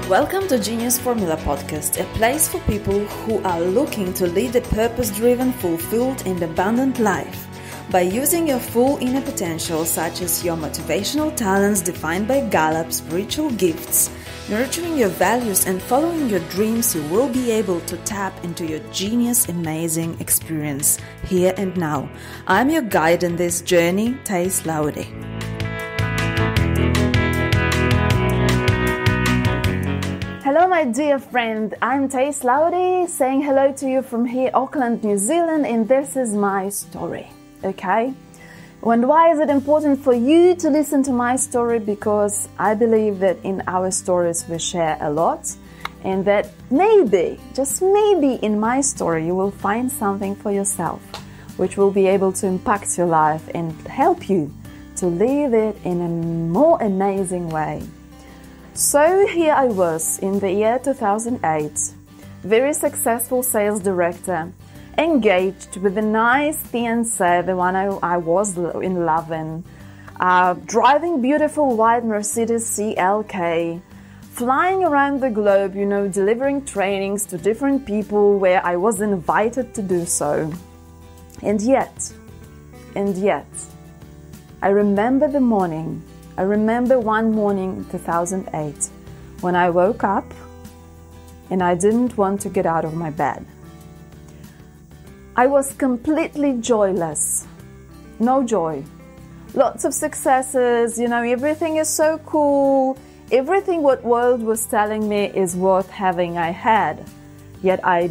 Welcome to GeniusFormula Podcast, a place for people who are looking to lead a purpose-driven, fulfilled and abundant life. By using your full inner potential, such as your motivational talents defined by Gallup, spiritual gifts, nurturing your values and following your dreams, you will be able to tap into your genius amazing experience here and now. I'm your guide in this journey, Taisja Laudy. Hello my dear friend, I'm Taisja Laudy saying hello to you from here, Auckland, New Zealand, and this is my story, okay? And why is it important for you to listen to my story? Because I believe that in our stories we share a lot, and that maybe, just maybe in my story you will find something for yourself which will be able to impact your life and help you to live it in a more amazing way. So here I was in the year 2008, very successful sales director, engaged with a nice fiancé, the one I was in love in, driving beautiful white Mercedes CLK, flying around the globe, delivering trainings to different people where I was invited to do so. And yet, I remember the morning. I remember one morning in 2008 when I woke up and I didn't want to get out of my bed. I was completely joyless, no joy. Lots of successes, everything is so cool. Everything what world was telling me is worth having, I had. Yet I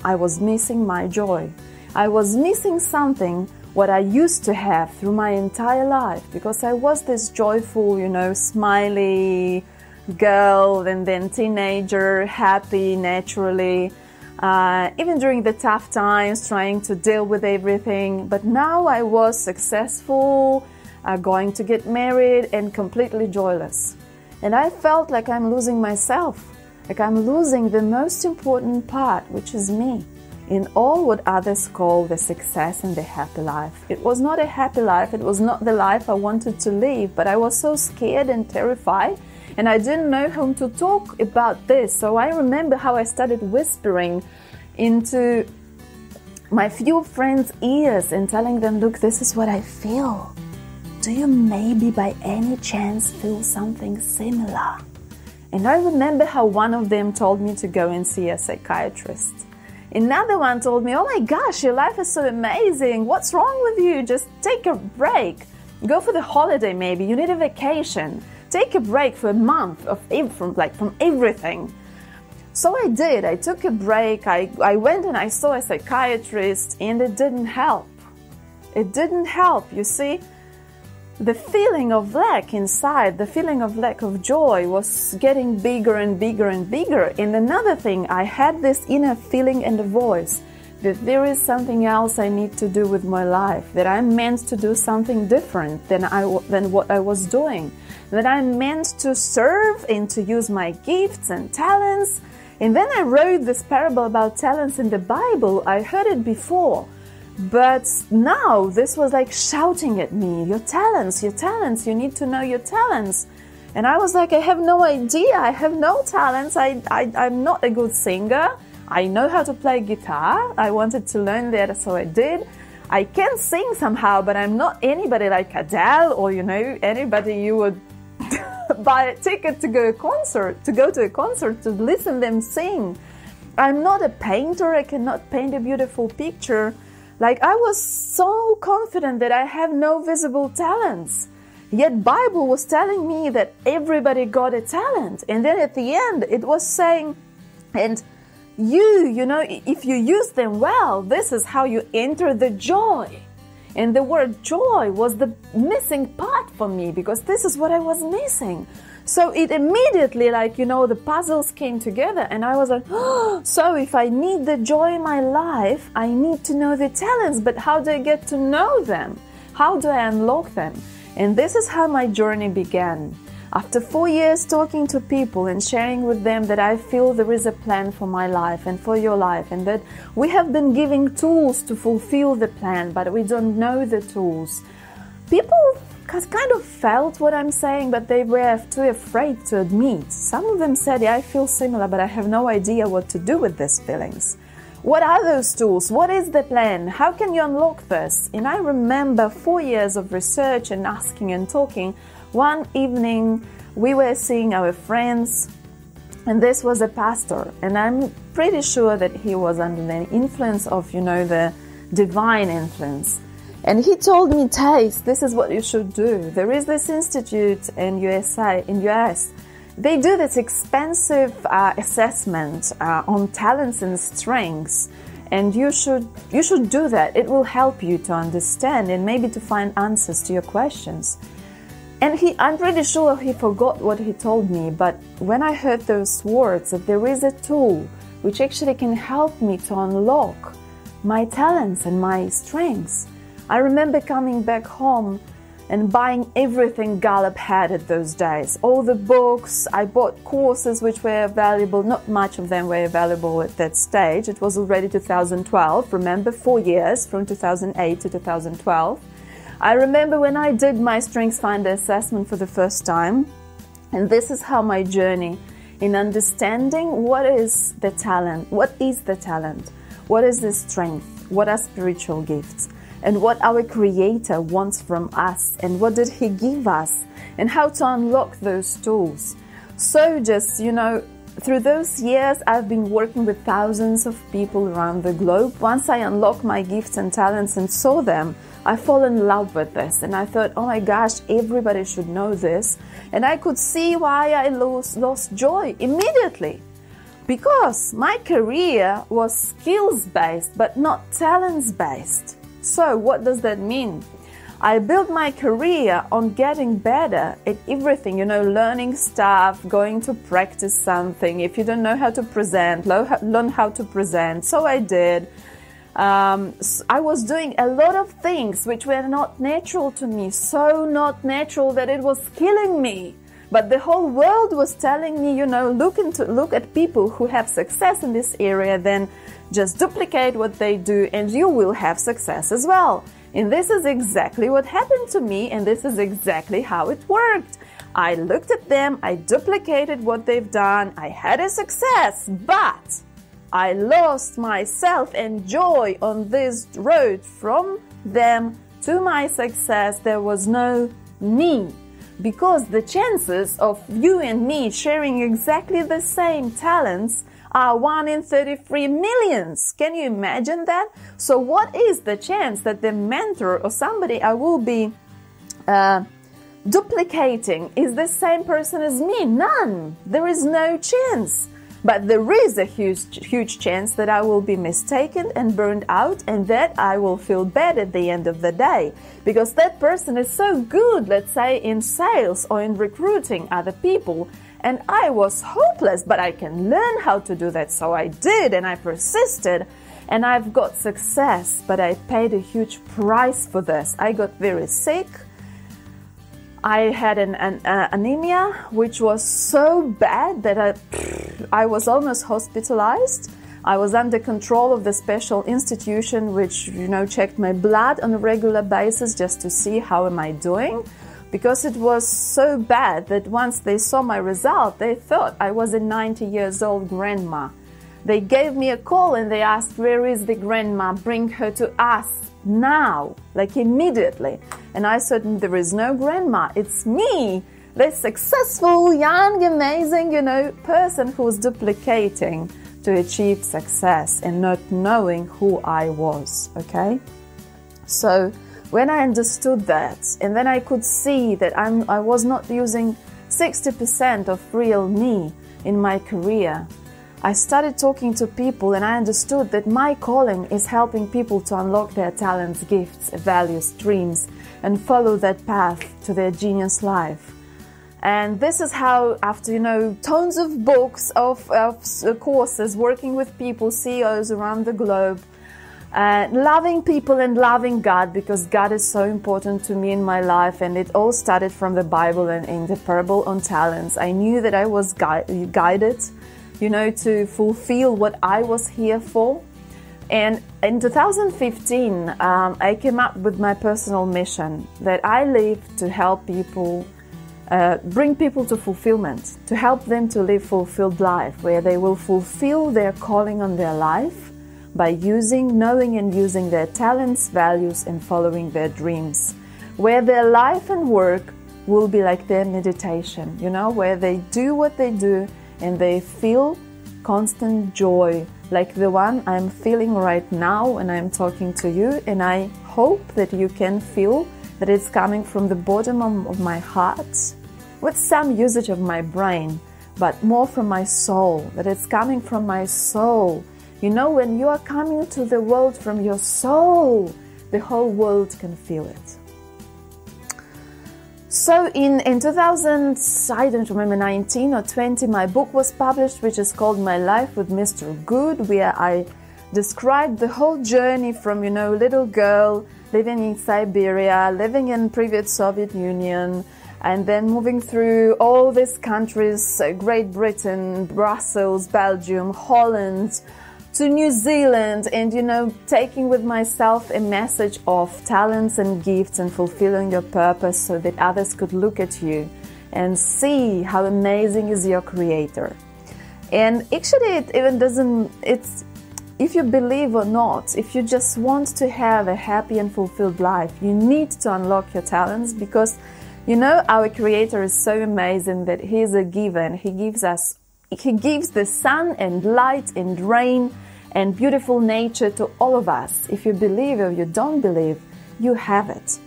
was missing my joy. I was missing something what I used to have through my entire life, because I was this joyful, smiley girl, and then teenager, happy naturally, even during the tough times, trying to deal with everything. But now I was successful, going to get married, and completely joyless. And I felt like I'm losing myself, like I'm losing the most important part, which is me, in all what others call the success and the happy life. It was not a happy life, it was not the life I wanted to live, but I was so scared and terrified, and I didn't know whom to talk about this. So I remember how I started whispering into my few friends' ears and telling them, look, this is what I feel. Do you maybe by any chance feel something similar? And I remember how one of them told me to go and see a psychiatrist. Another one told me, oh my gosh, your life is so amazing. What's wrong with you? Just take a break. Go for the holiday maybe. You need a vacation. Take a break for a month from everything. So I did. I took a break. I went and I saw a psychiatrist, and it didn't help. It didn't help. You see, the feeling of lack inside, the feeling of lack of joy was getting bigger and bigger and bigger. And another thing, I had this inner feeling and a voice that there is something else I need to do with my life, that I'm meant to do something different than what I was doing, that I'm meant to serve and to use my gifts and talents. And then I wrote this parable about talents in the Bible. I heard it before. But now this was like shouting at me, your talents, you need to know your talents. And I was like, I have no idea, I have no talents, I'm not a good singer. I know how to play guitar, I wanted to learn that, so I did. I can sing somehow, but I'm not anybody like Adele or, anybody you would buy a ticket to go to a concert to listen them sing. I'm not a painter, I cannot paint a beautiful picture. Like, I was so confident that I have no visible talents. Yet Bible was telling me that everybody got a talent. And then at the end, it was saying, and if you use them well, this is how you enter the joy. And the word joy was the missing part for me, because this is what I was missing. So it immediately, the puzzles came together, and I was like, oh, so if I need the joy in my life, I need to know the talents, but how do I get to know them? How do I unlock them? And this is how my journey began. After 4 years talking to people and sharing with them that I feel there is a plan for my life and for your life, and that we have been giving tools to fulfill the plan, but we don't know the tools. People kind of felt what I'm saying, but they were too afraid to admit. Some of them said, yeah, I feel similar, but I have no idea what to do with these feelings. What are those tools? What is the plan? How can you unlock this? And I remember 4 years of research and asking and talking. One evening, we were seeing our friends, and this was a pastor, and I'm pretty sure that he was under the influence of, the divine influence. And he told me, Taise, this is what you should do. There is this institute in US. They do this expensive assessment on talents and strengths, and you should do that. It will help you to understand and maybe to find answers to your questions. And I'm pretty sure he forgot what he told me, but when I heard those words, that there is a tool which actually can help me to unlock my talents and my strengths. I remember coming back home and buying everything Gallup had at those days. All the books, I bought courses which were available. Not much of them were available at that stage. It was already 2012. Remember, 4 years from 2008 to 2012. I remember when I did my StrengthsFinder assessment for the first time. And this is how my journey in understanding what is the talent, what is the strength, what are spiritual gifts, and what our Creator wants from us, and what did He give us, and how to unlock those tools. So just, through those years, I've been working with thousands of people around the globe. Once I unlocked my gifts and talents and saw them, I fell in love with this, and I thought, oh my gosh, everybody should know this. And I could see why I lost joy immediately. Because my career was skills-based, but not talents-based. So what does that mean? I built my career on getting better at everything, learning stuff, going to practice something. If you don't know how to present, learn how to present. So I did. I was doing a lot of things which were not natural to me, so not natural that it was killing me. But the whole world was telling me, look at people who have success in this area, then just duplicate what they do and you will have success as well. And this is exactly what happened to me, and this is exactly how it worked. I looked at them, I duplicated what they've done, I had a success, but I lost myself and joy on this road from them to my success. There was no me. Because the chances of you and me sharing exactly the same talents are 1 in 33 millions. Can you imagine that? So what is the chance that the mentor or somebody I will be duplicating is the same person as me? None. There is no chance. But there is a huge chance that I will be mistaken and burned out, and that I will feel bad at the end of the day. Because that person is so good, let's say, in sales or in recruiting other people. And I was hopeless, but I can learn how to do that. So I did, and I persisted, and I've got success. But I paid a huge price for this. I got very sick. I had an anemia, which was so bad that I was almost hospitalized. I was under control of the special institution, which, checked my blood on a regular basis just to see how am I doing. Because it was so bad that once they saw my result, they thought I was a 90-years-old grandma. They gave me a call and they asked, where is the grandma? Bring her to us now, like immediately. And I said, there is no grandma, it's me, the successful, young, amazing, person who's duplicating to achieve success and not knowing who I was, okay? So when I understood that, and then I could see that I was not using 60% of real me in my career, I started talking to people, and I understood that my calling is helping people to unlock their talents, gifts, values, dreams, and follow that path to their genius life. And this is how, after, tons of books, of courses, working with people, CEOs around the globe, loving people and loving God, because God is so important to me in my life. And it all started from the Bible and in the parable on talents. I knew that I was guided, to fulfill what I was here for. And in 2015, I came up with my personal mission that I live to help people, bring people to fulfillment, to help them to live fulfilled life, where they will fulfill their calling on their life by knowing and using their talents, values, and following their dreams, where their life and work will be like their meditation, you know, where they do what they do and they feel constant joy, like the one I'm feeling right now when I'm talking to you. And I hope that you can feel that it's coming from the bottom of my heart, with some usage of my brain, but more from my soul, that it's coming from my soul. You know, when you are coming to the world from your soul, the whole world can feel it. So in 2000, I don't remember, 19 or 20, my book was published, which is called My Life with Mr. Good, where I described the whole journey from, you know, little girl living in Siberia, living in previous Soviet Union, and then moving through all these countries, Great Britain, Brussels, Belgium, Holland, to New Zealand, and, you know, taking with myself a message of talents and gifts and fulfilling your purpose so that others could look at you and see how amazing is your creator. And actually it even doesn't, it's, if you believe or not, if you just want to have a happy and fulfilled life, you need to unlock your talents, because, you know, our creator is so amazing that he is a giver, and he gives the sun and light and rain and beautiful nature to all of us. If you believe or you don't believe, you have it.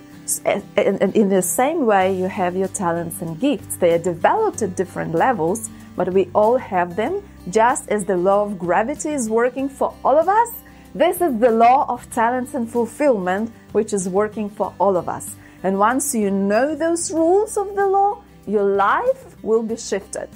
And in the same way, you have your talents and gifts. They are developed at different levels, but we all have them. Just as the law of gravity is working for all of us, this is the law of talents and fulfillment, which is working for all of us. And once you know those rules of the law, your life will be shifted.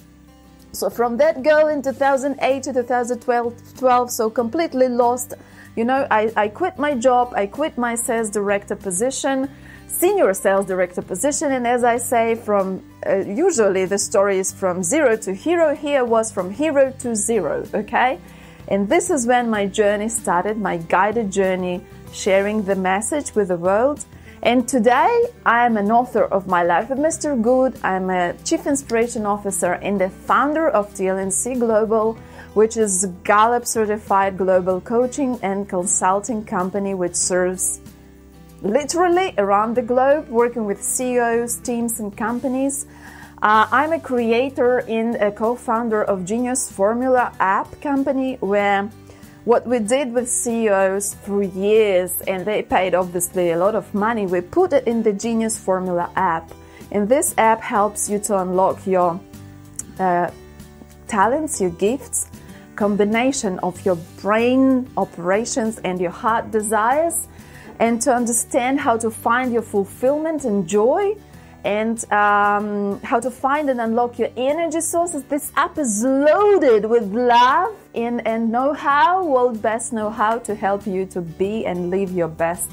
So from that girl in 2008 to 2012, so completely lost, you know, I quit my job, I quit my sales director position, senior sales director position, and as I say, from usually the story is from zero to hero. Here was from hero to zero, okay? And this is when my journey started, my guided journey, sharing the message with the world. And today, I am an author of My Life with Mr. Good. I'm a Chief Inspiration Officer and the founder of TLNC Global, which is a Gallup certified global coaching and consulting company which serves literally around the globe, working with CEOs, teams, and companies. I'm a creator and a co-founder of GeniusFormula App company, where what we did with CEOs for years, and they paid obviously a lot of money, we put it in the GeniusFormula app. And this app helps you to unlock your talents, your gifts, combination of your brain operations and your heart desires, and to understand how to find your fulfillment and joy, and how to find and unlock your energy sources. This app is loaded with love and know-how, world best know-how, to help you to be and live your best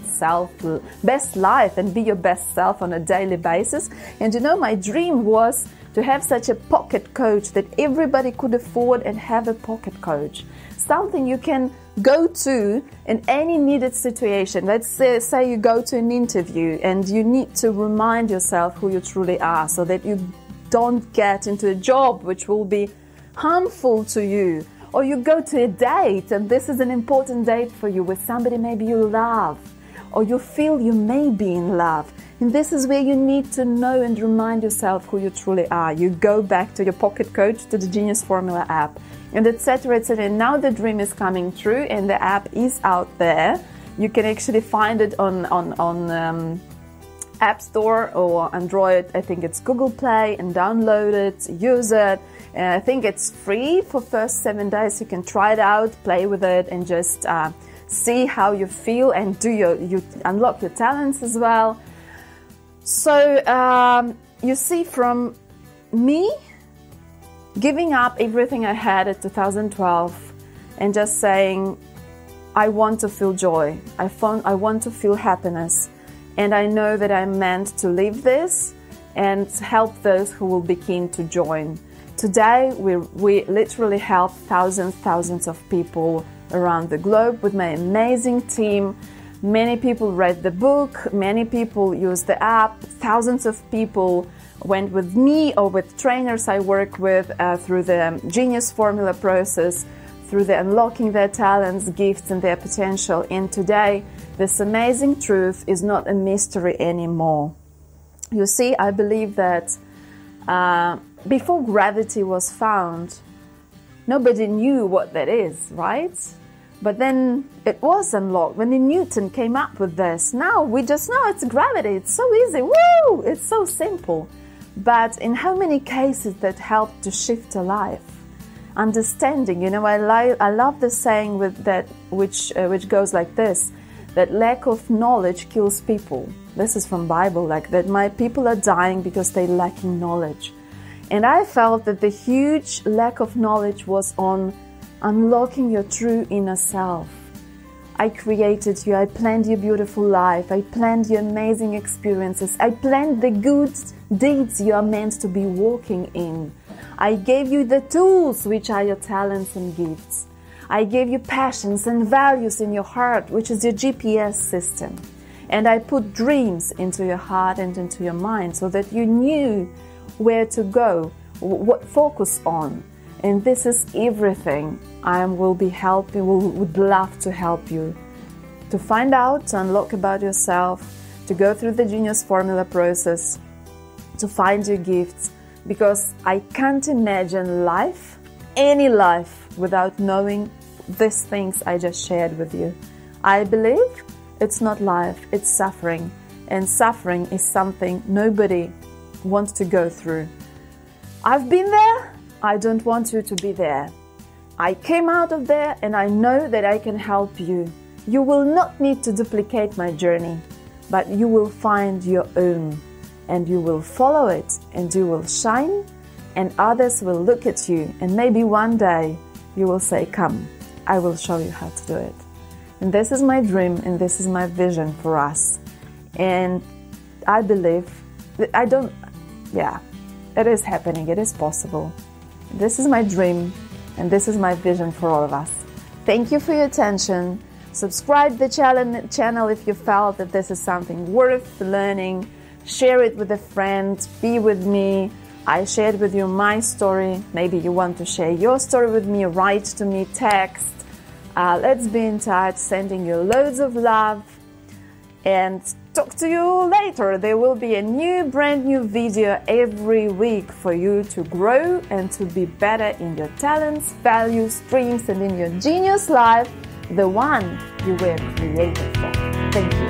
life and be your best self on a daily basis. And you know, my dream was to have such a pocket coach that everybody could afford and have a pocket coach. Something you can go to in any needed situation. Let's say you go to an interview and you need to remind yourself who you truly are, so that you don't get into a job which will be harmful to you. Or you go to a date, and this is an important date for you with somebody maybe you love, or you feel you may be in love. And this is where you need to know and remind yourself who you truly are. You go back to your pocket coach, to the GeniusFormula app, and etc., etc. And now the dream is coming true, and the app is out there. You can actually find it on App Store or Android. I think it's Google Play, and download it, use it. And I think it's free for first 7 days. You can try it out, play with it, and just see how you feel, and you unlock your talents as well. So you see, from me giving up everything I had at 2012 and just saying, I want to feel joy, I want to feel happiness, and I know that I'm meant to live this and help those who will be keen to join. Today we literally help thousands of people around the globe with my amazing team. Many people read the book, many people use the app, thousands of people went with me or with trainers I work with through the GeniusFormula process, through the unlocking their talents, gifts and their potential. And today, this amazing truth is not a mystery anymore. You see, I believe that before gravity was found, nobody knew what that is, right? But then it was unlocked when Newton came up with this. Now we just know it's gravity. It's so easy. Woo! It's so simple. But in how many cases that helped to shift a life? Understanding, I love the saying with that, which goes like this, that lack of knowledge kills people. This is from Bible, like that my people are dying because they're lacking knowledge. And I felt that the huge lack of knowledge was on unlocking your true inner self. I created you, I planned your beautiful life, I planned your amazing experiences, I planned the good deeds you are meant to be walking in. I gave you the tools, which are your talents and gifts. I gave you passions and values in your heart, which is your GPS system. And I put dreams into your heart and into your mind so that you knew where to go, what focus on. And this is everything I will be helping, would love to help you to find out, to unlock about yourself, to go through the GeniusFormula process, to find your gifts, because I can't imagine life, any life, without knowing these things I just shared with you. I believe it's not life, it's suffering, and suffering is something nobody wants to go through. I've been there. I don't want you to be there. I came out of there and I know that I can help you. You will not need to duplicate my journey, but you will find your own and you will follow it and you will shine and others will look at you and maybe one day you will say, come, I will show you how to do it. And this is my dream and this is my vision for us. And I believe, it is happening, it is possible. This is my dream and this is my vision for all of us. Thank you for your attention. Subscribe the channel if you felt that this is something worth learning. Share it with a friend. Be with me. I shared with you my story. Maybe you want to share your story with me. Write to me, text. Let's be in touch. Sending you loads of love. And talk to you later. There will be a brand new video every week for you to grow and to be better in your talents, values, dreams, and in your genius life, the one you were created for. Thank you.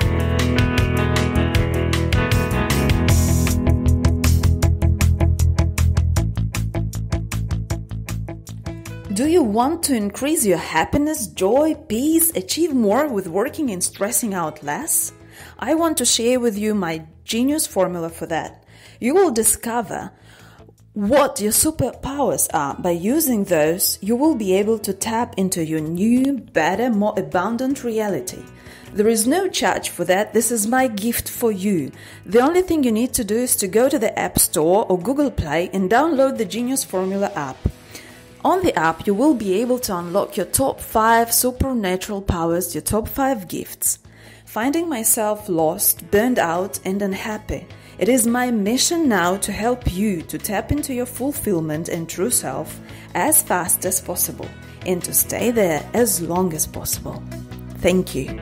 Do you want to increase your happiness, joy, peace, achieve more with working and stressing out less? I want to share with you my genius formula for that. You will discover what your superpowers are. By using those, you will be able to tap into your new, better, more abundant reality. There is no charge for that. This is my gift for you. The only thing you need to do is to go to the App Store or Google Play and download the GeniusFormula app. On the app, you will be able to unlock your top 5 supernatural powers, your top 5 gifts. Finding myself lost, burned out, and unhappy. It is my mission now to help you to tap into your fulfillment and true self as fast as possible and to stay there as long as possible. Thank you.